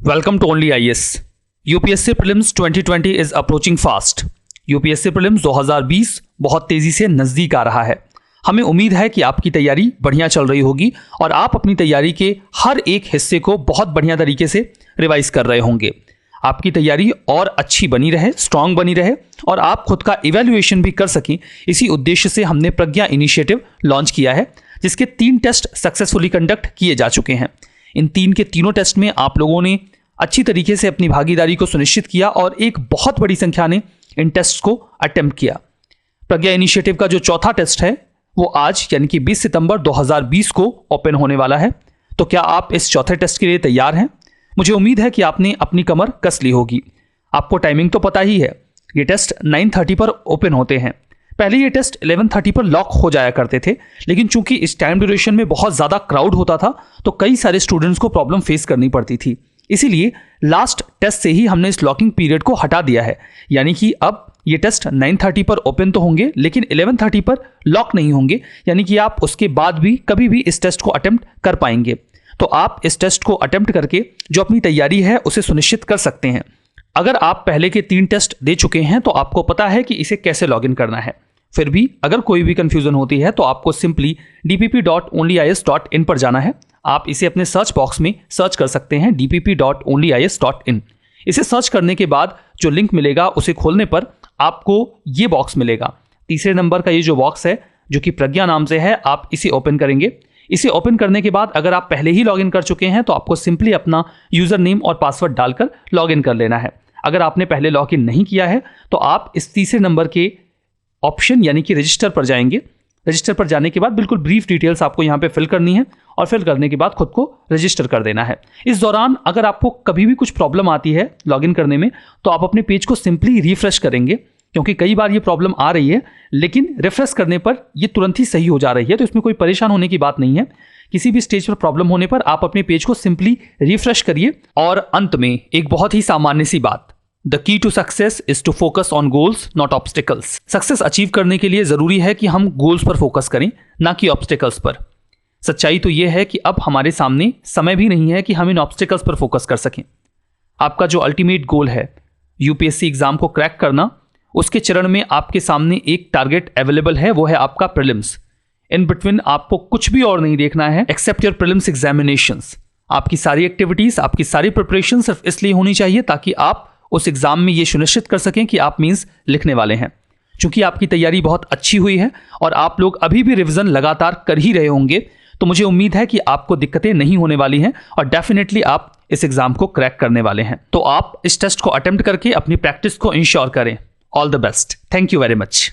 Welcome to Only IAS. UPSC prelims 2020 is approaching fast. UPSC prelims 2020 बहुत तेजी से नजदीक आ रहा है. हमें उम्मीद है कि आपकी तैयारी बढ़िया चल रही होगी और आप अपनी तैयारी के हर एक हिस्से को बहुत बढ़िया तरीके से रिवाइज कर रहे होंगे. आपकी तैयारी और अच्छी बनी रहे, स्ट्रांग बनी रहे और आप खुद का इवैल्यूएशन भी कर सकें, इसी उद्देश्य से हमने प्रज्ञा इनिशिएटिव लॉन्च किया है, जिसके 3 टेस्ट सक्सेसफुली कंडक्ट किए जा चुके हैं. इन 3 के तीनों टेस्ट में आप लोगों ने अच्छी तरीके से अपनी भागीदारी को सुनिश्चित किया और एक बहुत बड़ी संख्या ने इन टेस्ट को अटेम्प्ट किया. प्रज्ञा इनिशिएटिव का जो चौथा टेस्ट है वो आज यानी कि 20 सितंबर 2020 को ओपन होने वाला है. तो क्या आप इस चौथे टेस्ट के लिए तैयार हैं? मुझे उम्मीद है कि आपने अपनी कमर कस ली होगी. आपको टाइमिंग तो पता ही है, ये टेस्ट 9:30 पर ओपन होते हैं. पहले ये टेस्ट 11:30 पर लॉक हो जाया करते थे, लेकिन चूंकि इस टाइम ड्यूरेशन में बहुत ज़्यादा क्राउड होता था तो कई सारे स्टूडेंट्स को प्रॉब्लम फेस करनी पड़ती थी. इसीलिए लास्ट टेस्ट से ही हमने इस लॉकिंग पीरियड को हटा दिया है, यानी कि अब ये टेस्ट 9:30 पर ओपन तो होंगे लेकिन 11:30 पर लॉक नहीं होंगे, यानी कि आप उसके बाद भी कभी भी इस टेस्ट को अटेम्प्ट कर पाएंगे. तो आप इस टेस्ट को अटेम्प्ट करके जो अपनी तैयारी है उसे सुनिश्चित कर सकते हैं. अगर आप पहले के 3 टेस्ट दे चुके हैं तो आपको पता है कि इसे कैसे लॉगिन करना है. फिर भी अगर कोई भी कंफ्यूजन होती है तो आपको सिंपली dpp.onlyis.in पर जाना है. आप इसे अपने सर्च बॉक्स में सर्च कर सकते हैं dpp.onlyis.in. इसे सर्च करने के बाद जो लिंक मिलेगा उसे खोलने पर आपको ये बॉक्स मिलेगा. तीसरे नंबर का ये जो बॉक्स है जो कि प्रज्ञा नाम से है, आप इसे ओपन करेंगे. इसे ओपन करने के बाद अगर आप पहले ही लॉगिन कर चुके हैं तो आपको सिंपली अपना यूजर नेम और पासवर्ड डालकर लॉगिन कर लेना है. अगर आपने पहले लॉगिन नहीं किया है तो आप इस तीसरे नंबर के ऑप्शन यानी कि रजिस्टर पर जाएंगे. रजिस्टर पर जाने के बाद बिल्कुल ब्रीफ डिटेल्स आपको यहाँ पे फिल करनी है और फिल करने के बाद खुद को रजिस्टर कर देना है. इस दौरान अगर आपको कभी भी कुछ प्रॉब्लम आती है लॉगिन करने में तो आप अपने पेज को सिंपली रिफ्रेश करेंगे, क्योंकि कई बार ये प्रॉब्लम आ रही है लेकिन रिफ्रेश करने पर ये तुरंत ही सही हो जा रही है. तो इसमें कोई परेशान होने की बात नहीं है. किसी भी स्टेज पर प्रॉब्लम होने पर आप अपने पेज को सिंपली रिफ्रेश करिए. और अंत में एक बहुत ही सामान्य सी बात, the key to success is to focus on goals not obstacles. Success achieve करने के लिए जरूरी है कि हम गोल्स पर फोकस करें, ना कि ऑब्स्टिकल्स पर. सच्चाई तो यह है कि अब हमारे सामने समय भी नहीं है कि हम इन ऑब्स्टिकल्स पर फोकस कर सकें. आपका जो अल्टीमेट गोल है यूपीएससी एग्जाम को क्रैक करना, उसके चरण में आपके सामने एक टारगेट अवेलेबल है, वो है आपका प्रीलिम्स. इन बिटवीन आपको कुछ भी और नहीं देखना है एक्सेप्ट योर प्रीलिम्स एग्जामिनेशंस. आपकी सारी एक्टिविटीज, आपकी सारी प्रिपरेशन सिर्फ इसलिए होनी चाहिए ताकि आप उस एग्जाम में ये सुनिश्चित कर सकें कि आप मीन्स लिखने वाले हैं. चूंकि आपकी तैयारी बहुत अच्छी हुई है और आप लोग अभी भी रिवीजन लगातार कर ही रहे होंगे, तो मुझे उम्मीद है कि आपको दिक्कतें नहीं होने वाली हैं और डेफिनेटली आप इस एग्जाम को क्रैक करने वाले हैं. तो आप इस टेस्ट को अटेम्प्ट करके अपनी प्रैक्टिस को इंश्योर करें. All the best. Thank you very much.